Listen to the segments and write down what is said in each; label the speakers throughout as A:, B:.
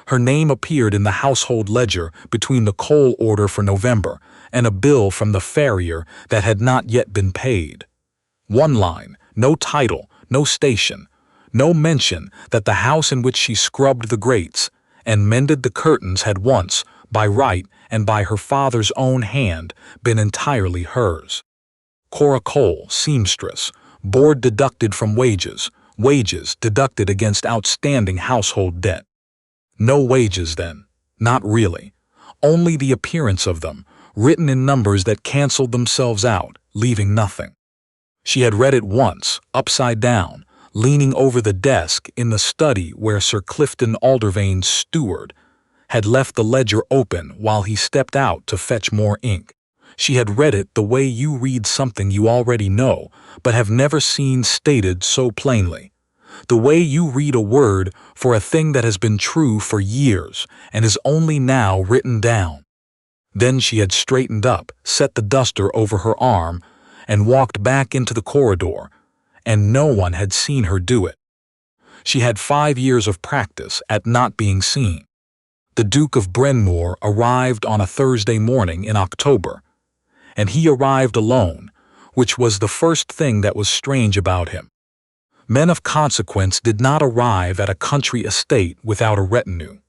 A: Her name appeared in the household ledger between the coal order for November and a bill from the farrier that had not yet been paid. One line, no title, no station, no mention that the house in which she scrubbed the grates and mended the curtains had once, by right and by her father's own hand, been entirely hers. Cora Cole, seamstress, board deducted from wages, wages deducted against outstanding household debt. No wages then, not really, only the appearance of them, written in numbers that canceled themselves out, leaving nothing. She had read it once, upside down, leaning over the desk in the study where Sir Clifton Aldervane's steward had left the ledger open while he stepped out to fetch more ink. She had read it the way you read something you already know but have never seen stated so plainly. The way you read a word for a thing that has been true for years and is only now written down. Then she had straightened up, set the duster over her arm, and walked back into the corridor, and no one had seen her do it. She had 5 years of practice at not being seen. The Duke of Brenmoor arrived on a Thursday morning in October, and he arrived alone, which was the first thing that was strange about him. Men of consequence did not arrive at a country estate without a retinue.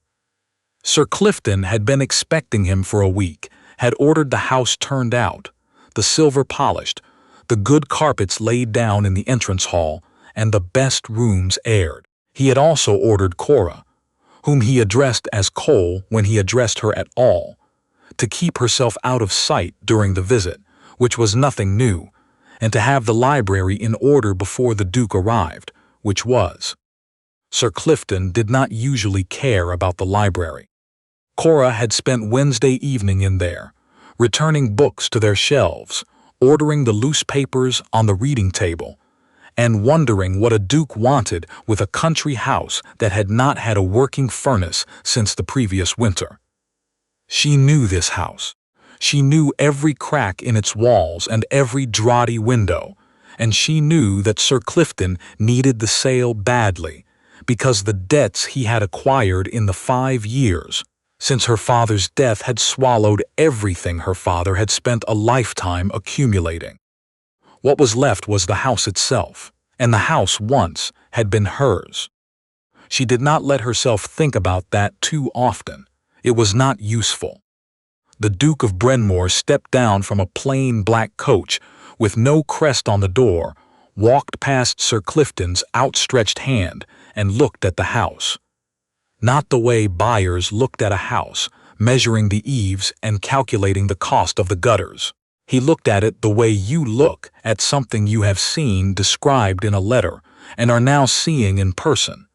A: Sir Clifton had been expecting him for a week, had ordered the house turned out, the silver polished, the good carpets laid down in the entrance hall, and the best rooms aired. He had also ordered Cora, whom he addressed as Cole when he addressed her at all, to keep herself out of sight during the visit, which was nothing new, and to have the library in order before the Duke arrived, which was. Sir Clifton did not usually care about the library. Cora had spent Wednesday evening in there, returning books to their shelves, ordering the loose papers on the reading table, and wondering what a duke wanted with a country house that had not had a working furnace since the previous winter. She knew this house. She knew every crack in its walls and every draughty window, and she knew that Sir Clifton needed the sale badly because the debts he had acquired in the 5 years since her father's death had swallowed everything her father had spent a lifetime accumulating. What was left was the house itself, and the house once had been hers. She did not let herself think about that too often. It was not useful. The Duke of Brenmoor stepped down from a plain black coach with no crest on the door, walked past Sir Clifton's outstretched hand, and looked at the house. Not the way buyers looked at a house, measuring the eaves and calculating the cost of the gutters. He looked at it the way you look at something you have seen described in a letter and are now seeing in person,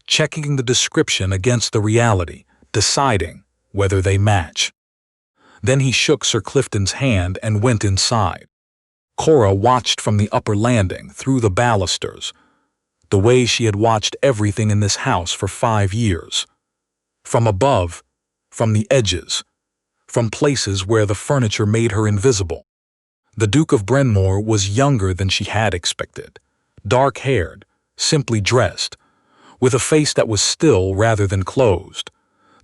A: checking the description against the reality, deciding whether they match. Then he shook Sir Clifton's hand and went inside. Cora watched from the upper landing, through the balusters, the way she had watched everything in this house for 5 years. From above, from the edges, from places where the furniture made her invisible. The Duke of Brenmoor was younger than she had expected, dark-haired, simply dressed, with a face that was still rather than closed.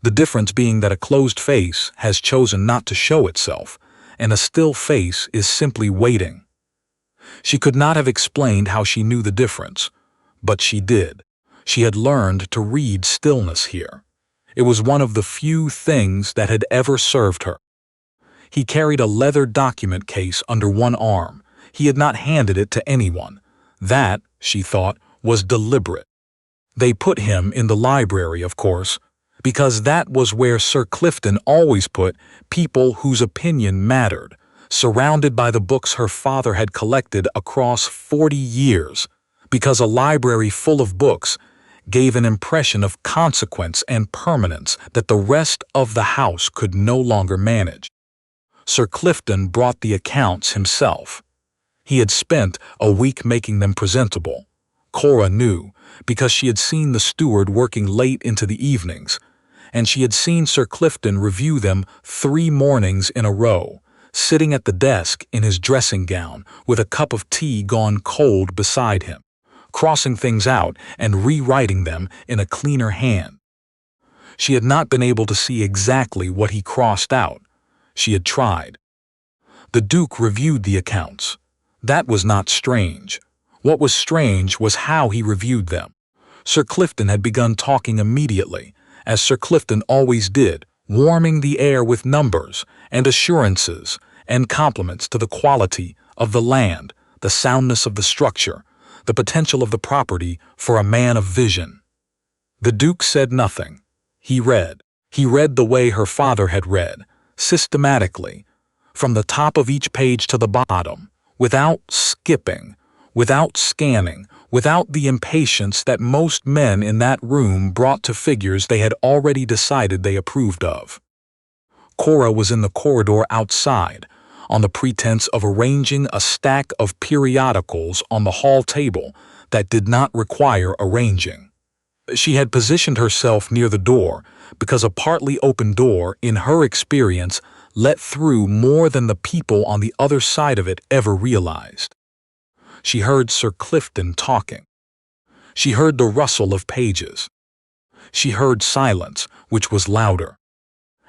A: The difference being that a closed face has chosen not to show itself, and a still face is simply waiting. She could not have explained how she knew the difference, but she did. She had learned to read stillness here. It was one of the few things that had ever served her. He carried a leather document case under one arm. He had not handed it to anyone. That, she thought, was deliberate. They put him in the library, of course, because that was where Sir Clifton always put people whose opinion mattered, surrounded by the books her father had collected across 40 years, because a library full of books gave an impression of consequence and permanence that the rest of the house could no longer manage. Sir Clifton brought the accounts himself. He had spent a week making them presentable. Cora knew, because she had seen the steward working late into the evenings, and she had seen Sir Clifton review them 3 mornings in a row, sitting at the desk in his dressing gown with a cup of tea gone cold beside him, crossing things out and rewriting them in a cleaner hand. She had not been able to see exactly what he crossed out. She had tried. The Duke reviewed the accounts. That was not strange. What was strange was how he reviewed them. Sir Clifton had begun talking immediately, as Sir Clifton always did, warming the air with numbers and assurances and compliments to the quality of the land, the soundness of the structure, the potential of the property for a man of vision. The Duke said nothing. He read. He read the way her father had read, systematically, from the top of each page to the bottom, without skipping, without scanning, without the impatience that most men in that room brought to figures they had already decided they approved of. Cora was in the corridor outside, on the pretense of arranging a stack of periodicals on the hall table that did not require arranging. She had positioned herself near the door because a partly open door, in her experience, let through more than the people on the other side of it ever realized. She heard Sir Clifton talking. She heard the rustle of pages. She heard silence, which was louder.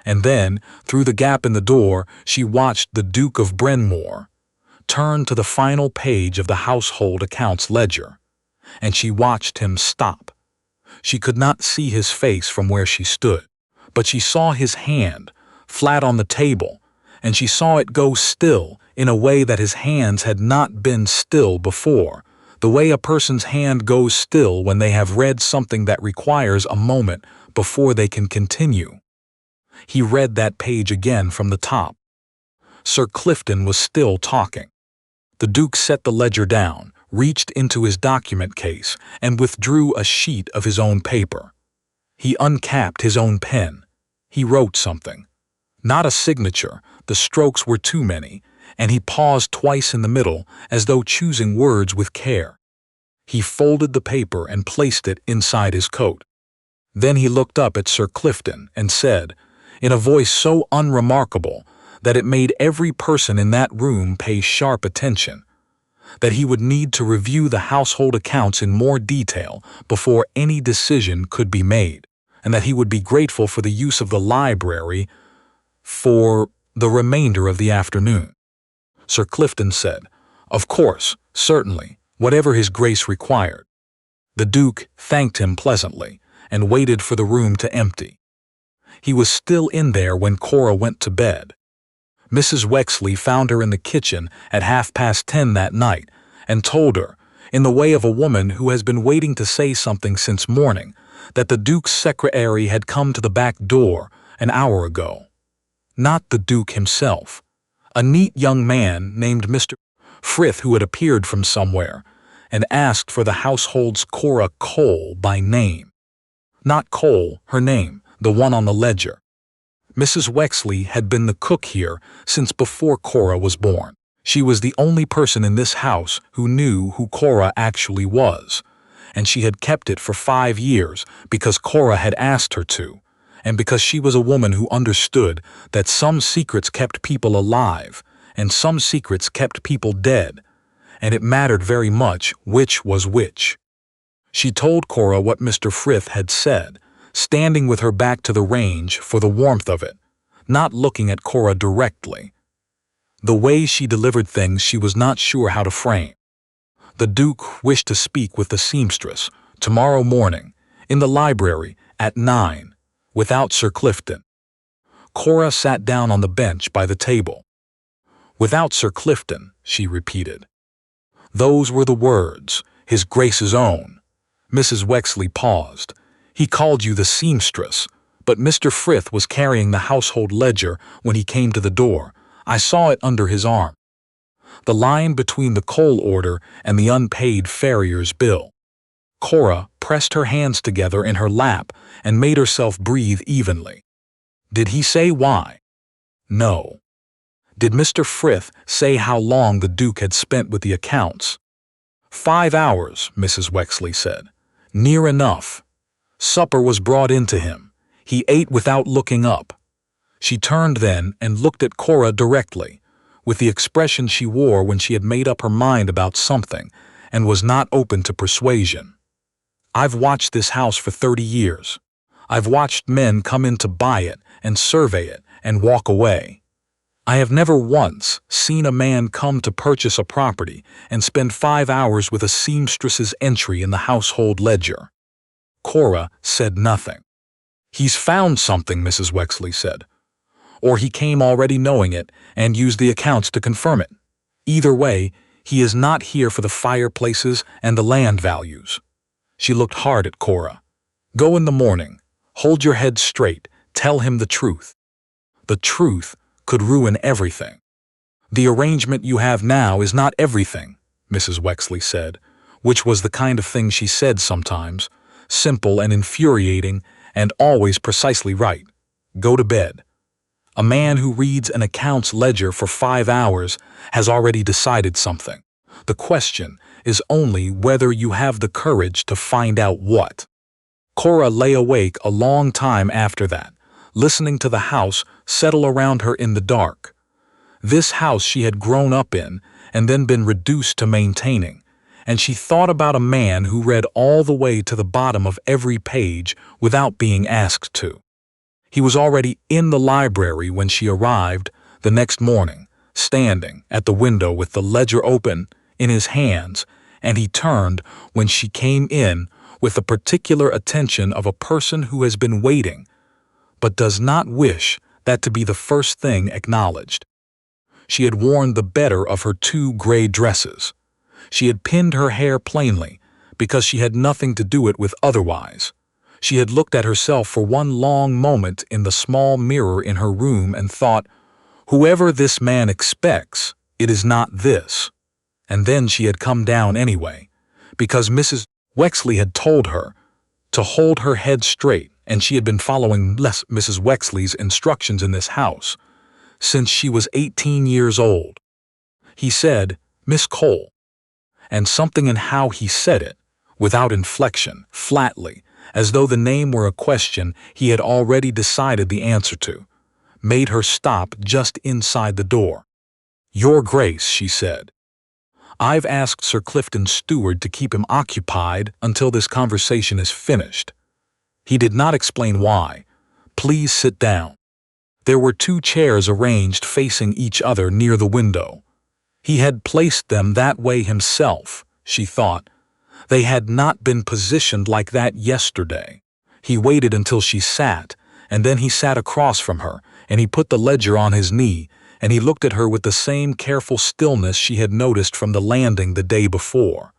A: And then, through the gap in the door, she watched the Duke of Brenmoor turn to the final page of the household accounts ledger, and she watched him stop. She could not see his face from where she stood, but she saw his hand, flat on the table, and she saw it go still in a way that his hands had not been still before, the way a person's hand goes still when they have read something that requires a moment before they can continue. He read that page again from the top. Sir Clifton was still talking. The Duke set the ledger down, reached into his document case, and withdrew a sheet of his own paper. He uncapped his own pen. He wrote something. Not a signature, the strokes were too many, and he paused twice in the middle as though choosing words with care. He folded the paper and placed it inside his coat. Then he looked up at Sir Clifton and said, in a voice so unremarkable that it made every person in that room pay sharp attention, that he would need to review the household accounts in more detail before any decision could be made, and that he would be grateful for the use of the library for the remainder of the afternoon. Sir Clifton said, "Of course, certainly, whatever His Grace required." The Duke thanked him pleasantly and waited for the room to empty. He was still in there when Cora went to bed. Mrs. Wexley found her in the kitchen at 10:30 that night and told her, in the way of a woman who has been waiting to say something since morning, that the Duke's secretary had come to the back door an hour ago. Not the Duke himself. A neat young man named Mr. Frith, who had appeared from somewhere and asked for the household's Cora Cole by name. Not Cole, her name, the one on the ledger. Mrs. Wexley had been the cook here since before Cora was born. She was the only person in this house who knew who Cora actually was, and she had kept it for 5 years because Cora had asked her to, and because she was a woman who understood that some secrets kept people alive and some secrets kept people dead, and it mattered very much which was which. She told Cora what Mr. Frith had said, standing with her back to the range for the warmth of it, not looking at Cora directly. The way she delivered things she was not sure how to frame. The Duke wished to speak with the seamstress tomorrow morning, in the library at 9, without Sir Clifton. Cora sat down on the bench by the table. "Without Sir Clifton," she repeated. Those were the words, His Grace's own. Mrs. Wexley paused. "He called you the seamstress, but Mr. Frith was carrying the household ledger when he came to the door. I saw it under his arm." The line between the coal order and the unpaid farrier's bill. Cora pressed her hands together in her lap and made herself breathe evenly. Did he say why? No. Did Mr. Frith say how long the Duke had spent with the accounts? 5 hours, Mrs. Wexley said. Near enough. Supper was brought in to him. He ate without looking up. She turned then and looked at Cora directly, with the expression she wore when she had made up her mind about something and was not open to persuasion. "I've watched this house for 30 years. I've watched men come in to buy it and survey it and walk away. I have never once seen a man come to purchase a property and spend 5 hours with a seamstress's entry in the household ledger. Cora said nothing. He's found something, Mrs. Wexley said. Or he came already knowing it and used the accounts to confirm it. Either way, he is not here for the fireplaces and the land values. She looked hard at Cora. Go in the morning. Hold your head straight. Tell him the truth. The truth could ruin everything. The arrangement you have now is not everything, Mrs. Wexley said, which was the kind of thing she said sometimes, simple and infuriating and always precisely right. Go to bed. A man who reads an accounts ledger for 5 hours has already decided something. The question is only whether you have the courage to find out what. Cora lay awake a long time after that, listening to the house settle around her in the dark. This house she had grown up in and then been reduced to maintaining, and she thought about a man who read all the way to the bottom of every page without being asked to. He was already in the library when she arrived the next morning, standing at the window with the ledger open in his hands, and he turned when she came in with the particular attention of a person who has been waiting, but does not wish that to be the first thing acknowledged. She had worn the better of her 2 gray dresses. She had pinned her hair plainly, because she had nothing to do it with otherwise. She had looked at herself for one long moment in the small mirror in her room and thought, whoever this man expects, it is not this. And then she had come down anyway, because Mrs. Wexley had told her to hold her head straight, and she had been following Mrs. Wexley's instructions in this house since she was 18 years old. He said, Miss Cole, and something in how he said it, without inflection, flatly, as though the name were a question he had already decided the answer to, made her stop just inside the door. Your Grace, she said, I've asked Sir Clifton's steward to keep him occupied until this conversation is finished. He did not explain why. Please sit down. There were 2 chairs arranged facing each other near the window. He had placed them that way himself, she thought. They had not been positioned like that yesterday. He waited until she sat, and then he sat across from her, and he put the ledger on his knee, and he looked at her with the same careful stillness she had noticed from the landing the day before.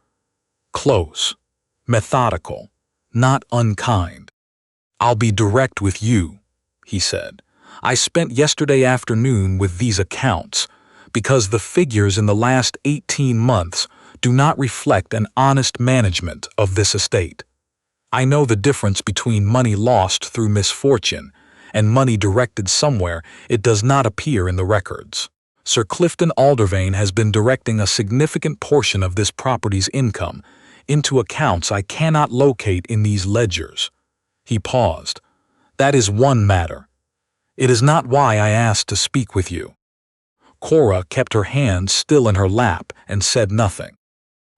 A: Close, methodical, not unkind. I'll be direct with you, he said. I spent yesterday afternoon with these accounts, because the figures in the last 18 months do not reflect an honest management of this estate. I know the difference between money lost through misfortune and money directed somewhere it does not appear in the records. Sir Clifton Aldervane has been directing a significant portion of this property's income into accounts I cannot locate in these ledgers. He paused. That is one matter. It is not why I asked to speak with you. Cora kept her hands still in her lap and said nothing.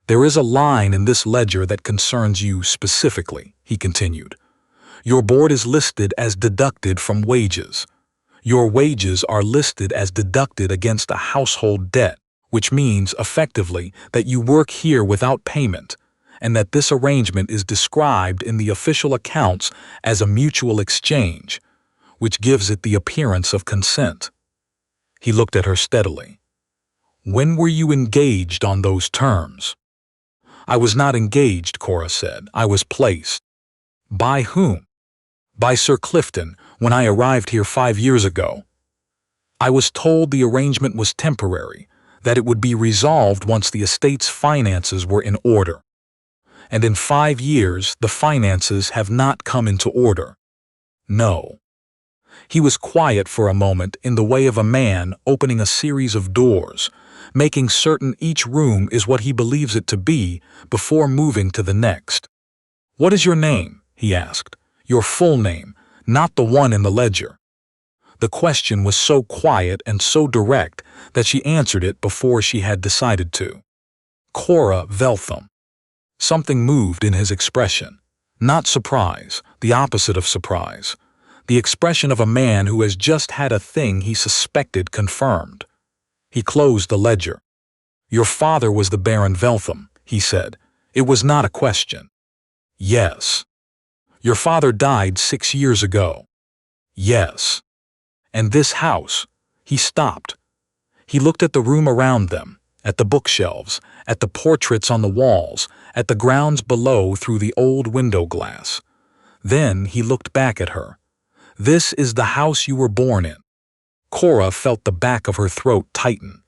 A: There is a line in this ledger that concerns you specifically, he continued. Your board is listed as deducted from wages. Your wages are listed as deducted against a household debt, which means, effectively, that you work here without payment, and that this arrangement is described in the official accounts as a mutual exchange, which gives it the appearance of consent. He looked at her steadily. When were you engaged on those terms? I was not engaged, Cora said. I was placed. By whom? By Sir Clifton, when I arrived here 5 years ago. I was told the arrangement was temporary, that it would be resolved once the estate's finances were in order. And in 5 years, the finances have not come into order. No. He was quiet for a moment in the way of a man opening a series of doors, making certain each room is what he believes it to be before moving to the next. What is your name? He asked. Your full name, not the one in the ledger. The question was so quiet and so direct that she answered it before she had decided to. Cora Veltham. Something moved in his expression. Not surprise, the opposite of surprise. The expression of a man who has just had a thing he suspected confirmed. He closed the ledger. "Your father was the Baron Veltham," he said. "It was not a question." "Yes." "Your father died 6 years ago." "Yes." "And this house—" He stopped. He looked at the room around them, at the bookshelves, at the portraits on the walls, at the grounds below through the old window glass. Then he looked back at her. "This is the house you were born in." Cora felt the back of her throat tighten.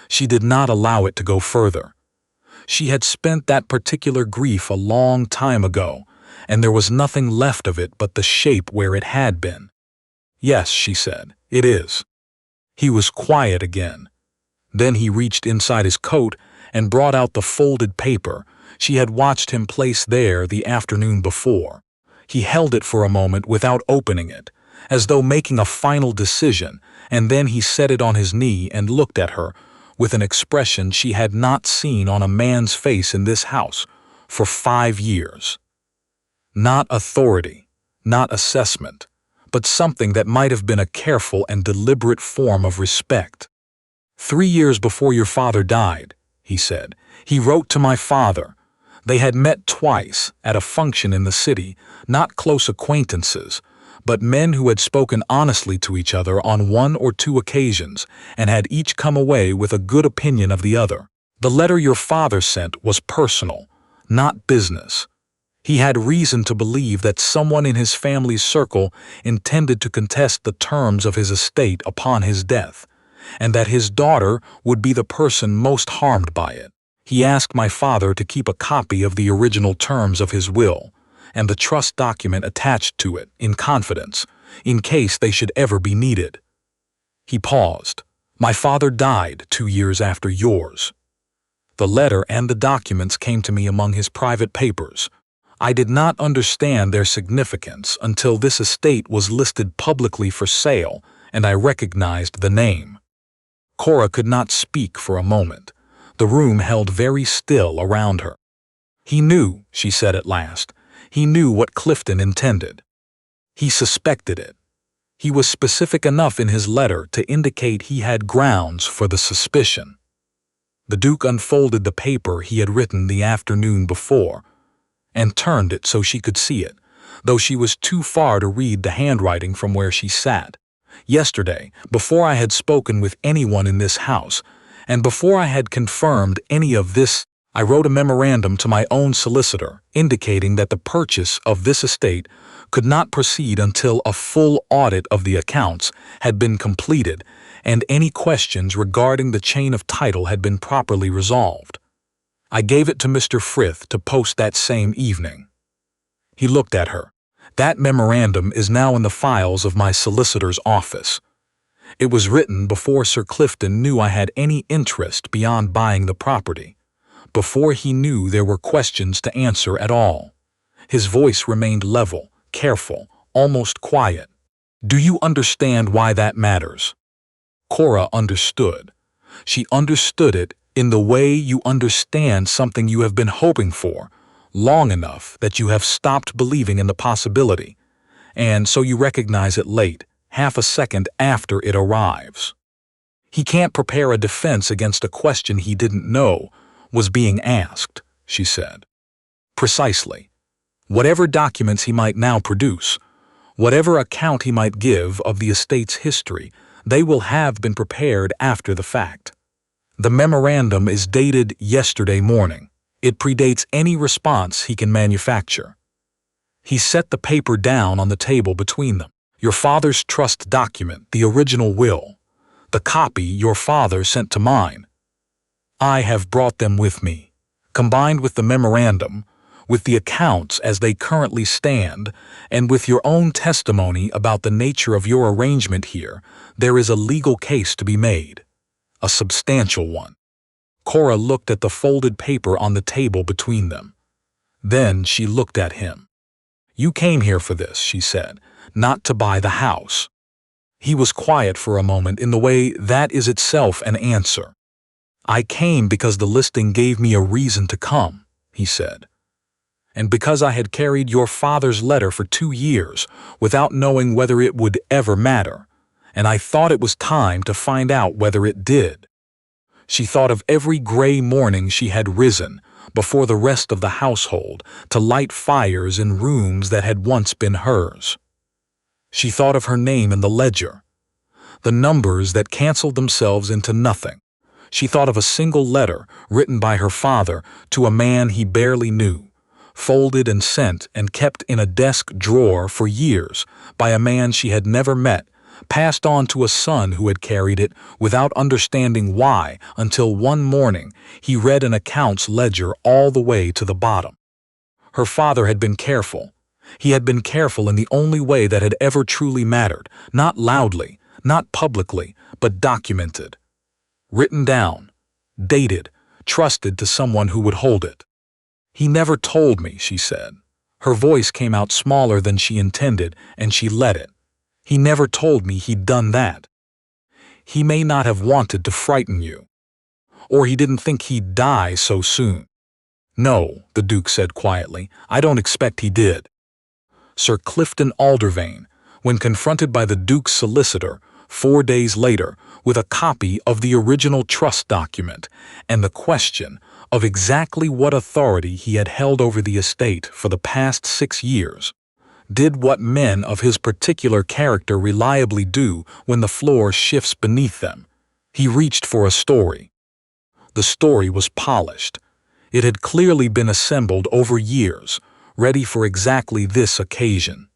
A: She did not allow it to go further. She had spent that particular grief a long time ago, and there was nothing left of it but the shape where it had been. "Yes," she said, "it is." He was quiet again. Then he reached inside his coat and brought out the folded paper she had watched him place there the afternoon before. He held it for a moment without opening it, as though making a final decision, and then he set it on his knee and looked at her with an expression she had not seen on a man's face in this house for 5 years. Not authority, not assessment, but something that might have been a careful and deliberate form of respect. "3 years before your father died," he said, "he wrote to my father. They had met twice at a function in the city, not close acquaintances, but men who had spoken honestly to each other on 1 or 2 occasions and had each come away with a good opinion of the other. The letter your father sent was personal, not business. He had reason to believe that someone in his family's circle intended to contest the terms of his estate upon his death, and that his daughter would be the person most harmed by it. He asked my father to keep a copy of the original terms of his will and the trust document attached to it in confidence, in case they should ever be needed." He paused. "My father died 2 years after yours. The letter and the documents came to me among his private papers. I did not understand their significance until this estate was listed publicly for sale and I recognized the name." Cora could not speak for a moment. The room held very still around her. "He knew," she said at last. "He knew what Clifton intended. He suspected it. He was specific enough in his letter to indicate he had grounds for the suspicion." The Duke unfolded the paper he had written the afternoon before and turned it so she could see it, though she was too far to read the handwriting from where she sat. "Yesterday, before I had spoken with anyone in this house, and before I had confirmed any of this, I wrote a memorandum to my own solicitor indicating that the purchase of this estate could not proceed until a full audit of the accounts had been completed and any questions regarding the chain of title had been properly resolved. I gave it to Mr. Frith to post that same evening." He looked at her. "That memorandum is now in the files of my solicitor's office. It was written before Sir Clifton knew I had any interest beyond buying the property, before he knew there were questions to answer at all." His voice remained level, careful, almost quiet. "Do you understand why that matters?" Cora understood. She understood it in the way you understand something you have been hoping for long enough that you have stopped believing in the possibility, and so you recognize it late, half a second after it arrives. "He can't prepare a defense against a question he didn't know was being asked," she said. "Precisely. Whatever documents he might now produce, whatever account he might give of the estate's history, they will have been prepared after the fact. The memorandum is dated yesterday morning. It predates any response he can manufacture." He set the paper down on the table between them. "Your father's trust document, the original will, the copy your father sent to mine. I have brought them with me, combined with the memorandum, with the accounts as they currently stand, and with your own testimony about the nature of your arrangement here. There is a legal case to be made. A substantial one." Cora looked at the folded paper on the table between them. Then she looked at him. "You came here for this," she said, "not to buy the house." He was quiet for a moment in the way that is itself an answer. "I came because the listing gave me a reason to come," he said. and because I had carried your father's letter for 2 years without knowing whether it would ever matter, and I thought it was time to find out whether it did. She thought of every gray morning she had risen before the rest of the household to light fires in rooms that had once been hers. She thought of her name in the ledger, the numbers that canceled themselves into nothing. She thought of a single letter written by her father to a man he barely knew, folded and sent and kept in a desk drawer for years by a man she had never met, passed on to a son who had carried it without understanding why until one morning he read an accounts ledger all the way to the bottom. Her father had been careful. He had been careful in the only way that had ever truly mattered, not loudly, not publicly, but documented. Written down, dated, trusted to someone who would hold it. He never told me, she said. Her voice came out smaller than she intended, and she let it. He never told me he'd done that. He may not have wanted to frighten you. Or he didn't think he'd die so soon. No, the Duke said quietly, I don't expect he did. Sir Clifton Aldervane, when confronted by the Duke's solicitor 4 days later with a copy of the original trust document and the question of exactly what authority he had held over the estate for the past 6 years, did what men of his particular character reliably do when the floor shifts beneath them. He reached for a story. The story was polished. It had clearly been assembled over years, ready for exactly this occasion.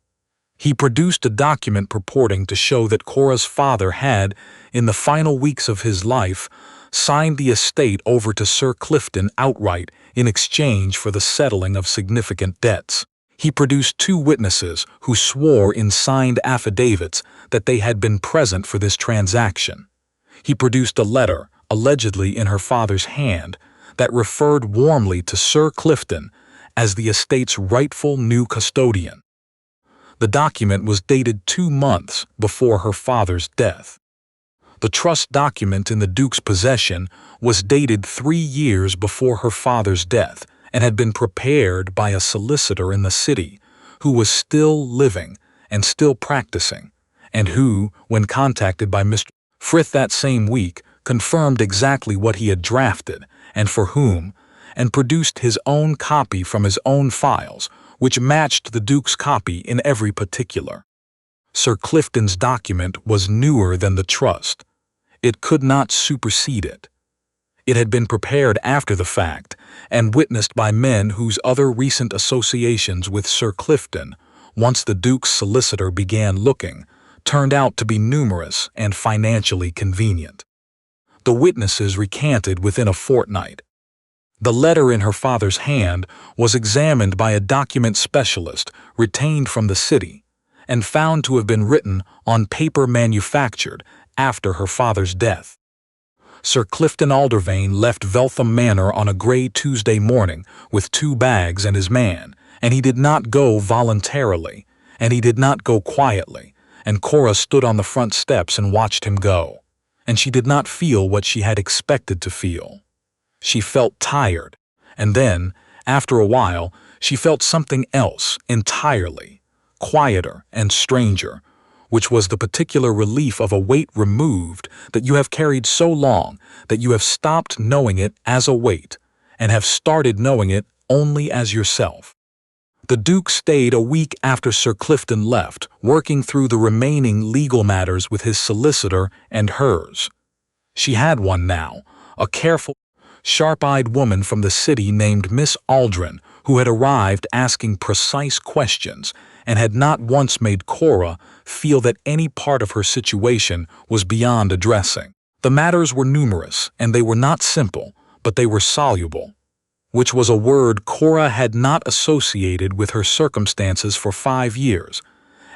A: He produced a document purporting to show that Cora's father had, in the final weeks of his life, signed the estate over to Sir Clifton outright in exchange for the settling of significant debts. He produced 2 witnesses who swore in signed affidavits that they had been present for this transaction. He produced a letter, allegedly in her father's hand, that referred warmly to Sir Clifton as the estate's rightful new custodian. The document was dated 2 months before her father's death. The trust document in the Duke's possession was dated 3 years before her father's death and had been prepared by a solicitor in the city who was still living and still practicing, and who, when contacted by Mr. Frith that same week, confirmed exactly what he had drafted and for whom, and produced his own copy from his own files, which matched the Duke's copy in every particular. Sir Clifton's document was newer than the trust. It could not supersede it. It had been prepared after the fact and witnessed by men whose other recent associations with Sir Clifton, once the Duke's solicitor began looking, turned out to be numerous and financially convenient. The witnesses recanted within a fortnight. The letter in her father's hand was examined by a document specialist retained from the city and found to have been written on paper manufactured after her father's death. Sir Clifton Aldervane left Veltham Manor on a gray Tuesday morning with 2 bags and his man, and he did not go voluntarily, and he did not go quietly, and Cora stood on the front steps and watched him go, and she did not feel what she had expected to feel. She felt tired, and then, after a while, she felt something else entirely, quieter and stranger, which was the particular relief of a weight removed that you have carried so long that you have stopped knowing it as a weight and have started knowing it only as yourself. The Duke stayed a week after Sir Clifton left, working through the remaining legal matters with his solicitor and hers. She had one now, a careful, sharp-eyed woman from the city named Miss Aldrin, who had arrived asking precise questions and had not once made Cora feel that any part of her situation was beyond addressing. The matters were numerous, and they were not simple, but they were soluble, which was a word Cora had not associated with her circumstances for 5 years,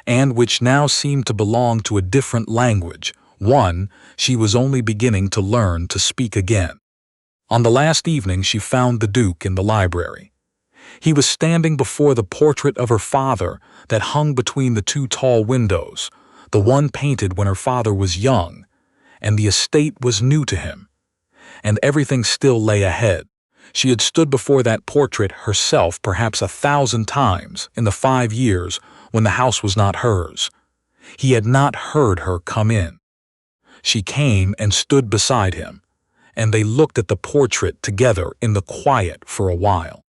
A: and which now seemed to belong to a different language, one she was only beginning to learn to speak again. On the last evening she found the Duke in the library. He was standing before the portrait of her father that hung between the 2 tall windows, the one painted when her father was young, and the estate was new to him, and everything still lay ahead. She had stood before that portrait herself perhaps 1,000 times in the 5 years when the house was not hers. He had not heard her come in. She came and stood beside him, and they looked at the portrait together in the quiet for a while.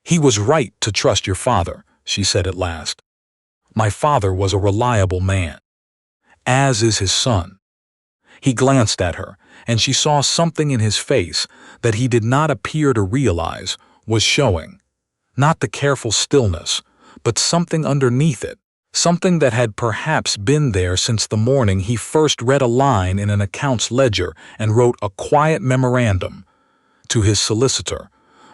A: "He was right to trust your father," she said at last. "My father was a reliable man, as is his son." He glanced at her, and she saw something in his face that he did not appear to realize was showing. Not the careful stillness, but something underneath it, something that had perhaps been there since the morning he first read a line in an accounts ledger and wrote a quiet memorandum to his solicitor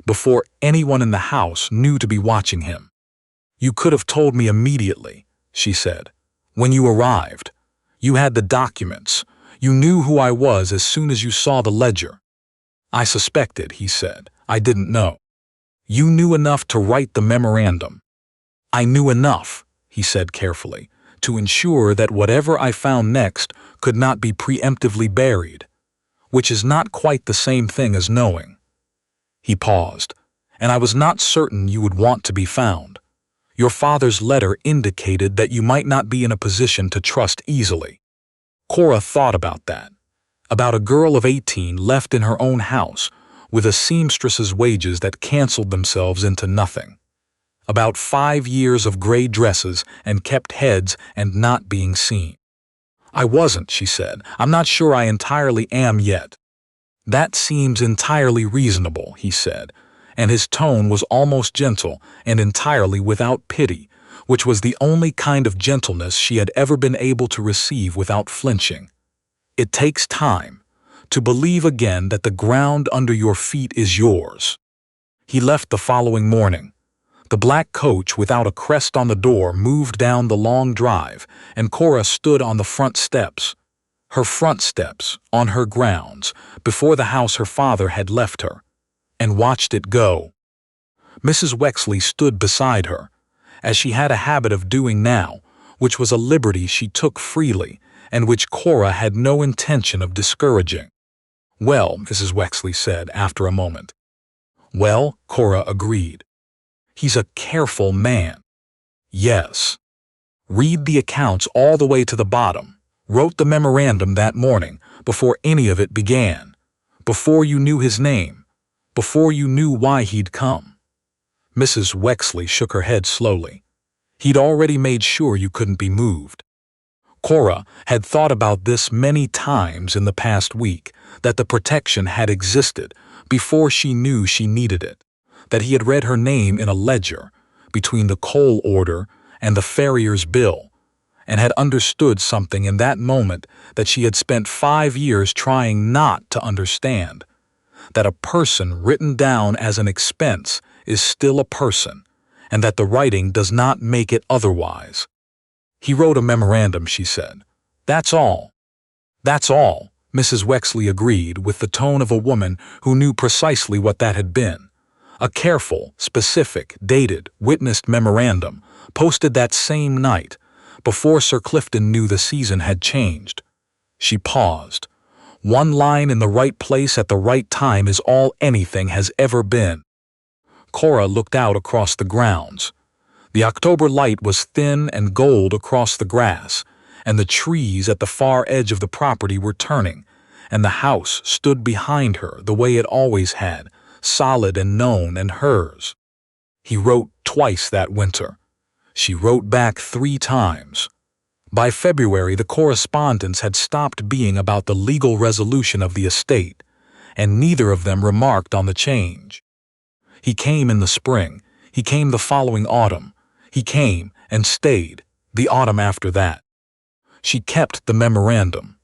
A: before anyone in the house knew to be watching him. "You could have told me immediately," she said. "When you arrived, you had the documents. You knew who I was as soon as you saw the ledger." "I suspected," he said. "I didn't know." "You knew enough to write the memorandum." "I knew enough," he said carefully, "to ensure that whatever I found next could not be preemptively buried, which is not quite the same thing as knowing." He paused. "And I was not certain you would want to be found. Your father's letter indicated that you might not be in a position to trust easily." Cora thought about that. About a girl of 18 left in her own house with a seamstress's wages that canceled themselves into nothing. About 5 years of gray dresses and kept heads and not being seen. "I wasn't," she said. "I'm not sure I entirely am yet." "That seems entirely reasonable," he said, and his tone was almost gentle and entirely without pity, which was the only kind of gentleness she had ever been able to receive without flinching. "It takes time to believe again that the ground under your feet is yours." He left the following morning. The black coach without a crest on the door moved down the long drive, and Cora stood on the front steps. Her front steps, on her grounds, before the house her father had left her, and watched it go. Mrs. Wexley stood beside her, as she had a habit of doing now, which was a liberty she took freely, and which Cora had no intention of discouraging. "Well," Mrs. Wexley said after a moment. "Well," Cora agreed. "He's a careful man." "Yes. Read the accounts all the way to the bottom. Wrote the memorandum that morning, before any of it began. Before you knew his name. Before you knew why he'd come." Mrs. Wexley shook her head slowly. "He'd already made sure you couldn't be moved." Cora had thought about this many times in the past week, that the protection had existed before she knew she needed it, that he had read her name in a ledger between the coal order and the farrier's bill, and had understood something in that moment that she had spent 5 years trying not to understand, that a person written down as an expense is still a person, and that the writing does not make it otherwise. "He wrote a memorandum," she said. "That's all." "That's all," Mrs. Wexley agreed with the tone of a woman who knew precisely what that had been. A careful, specific, dated, witnessed memorandum, posted that same night, before Sir Clifton knew the season had changed. She paused. One line in the right place at the right time is all anything has ever been. Cora looked out across the grounds. The October light was thin and gold across the grass, and the trees at the far edge of the property were turning, and the house stood behind her the way it always had, solid and known and hers. He wrote twice that winter. She wrote back 3 times. By February, the correspondence had stopped being about the legal resolution of the estate, and neither of them remarked on the change. He came in the spring. He came the following autumn. He came and stayed the autumn after that. She kept the memorandum.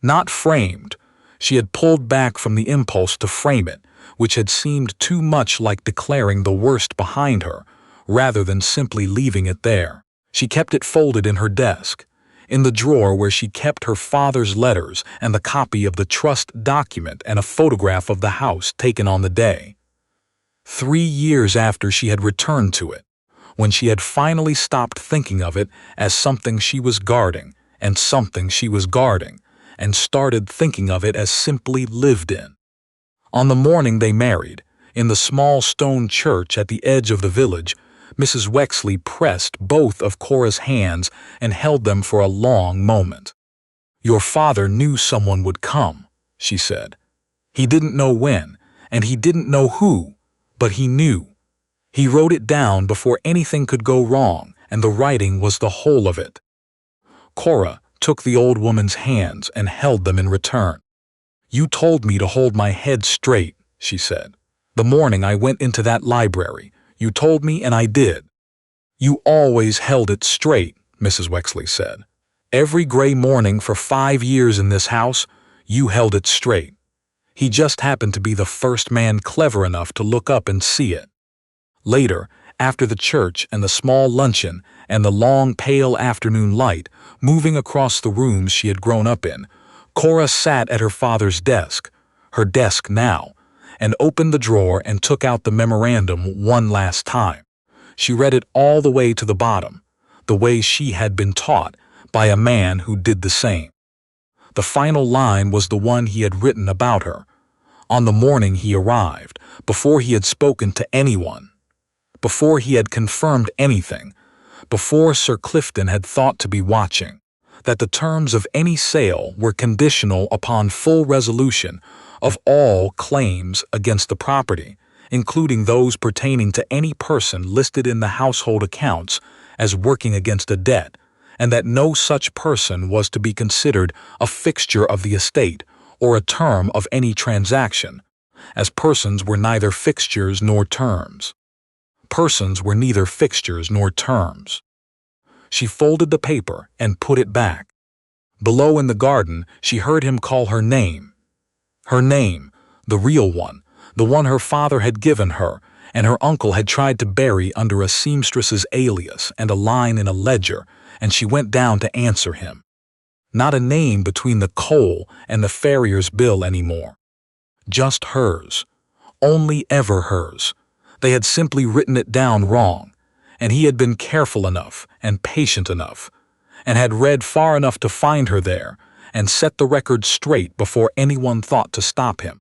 A: Not framed. She had pulled back from the impulse to frame it, which had seemed too much like declaring the worst behind her, rather than simply leaving it there. She kept it folded in her desk, in the drawer where she kept her father's letters and the copy of the trust document and a photograph of the house taken on the day. 3 years after she had returned to it, when she had finally stopped thinking of it as something she was guarding and something she was guarding, and started thinking of it as simply lived in. On the morning they married, In the small stone church at the edge of the village, Mrs. Wexley pressed both of Cora's hands and held them for a long moment. "Your father knew someone would come," she said. "He didn't know when, and he didn't know who, but he knew. He wrote it down before anything could go wrong, and the writing was the whole of it." Cora took the old woman's hands and held them in return. "You told me to hold my head straight," she said. "The morning I went into that library, you told me and I did." "You always held it straight," Mrs. Wexley said. "Every gray morning for 5 years in this house, you held it straight. He just happened to be the first man clever enough to look up and see it." Later, after the church and the small luncheon and the long pale afternoon light moving across the rooms she had grown up in, Cora sat at her father's desk, her desk now, and opened the drawer and took out the memorandum one last time. She read it all the way to the bottom, the way she had been taught by a man who did the same. The final line was the one he had written about her, on the morning he arrived, before he had spoken to anyone, before he had confirmed anything, before Sir Clifton had thought to be watching, that the terms of any sale were conditional upon full resolution of all claims against the property, including those pertaining to any person listed in the household accounts as working against a debt, and that no such person was to be considered a fixture of the estate or a term of any transaction, as persons were neither fixtures nor terms. Persons were neither fixtures nor terms. She folded the paper and put it back. Below in the garden, she heard him call her name. Her name, the real one, the one her father had given her, and her uncle had tried to bury under a seamstress's alias and a line in a ledger, and she went down to answer him. Not a name between the coal and the farrier's bill anymore. Just hers. Only ever hers. They had simply written it down wrong, and he had been careful enough and patient enough, and had read far enough to find her there and set the record straight before anyone thought to stop him.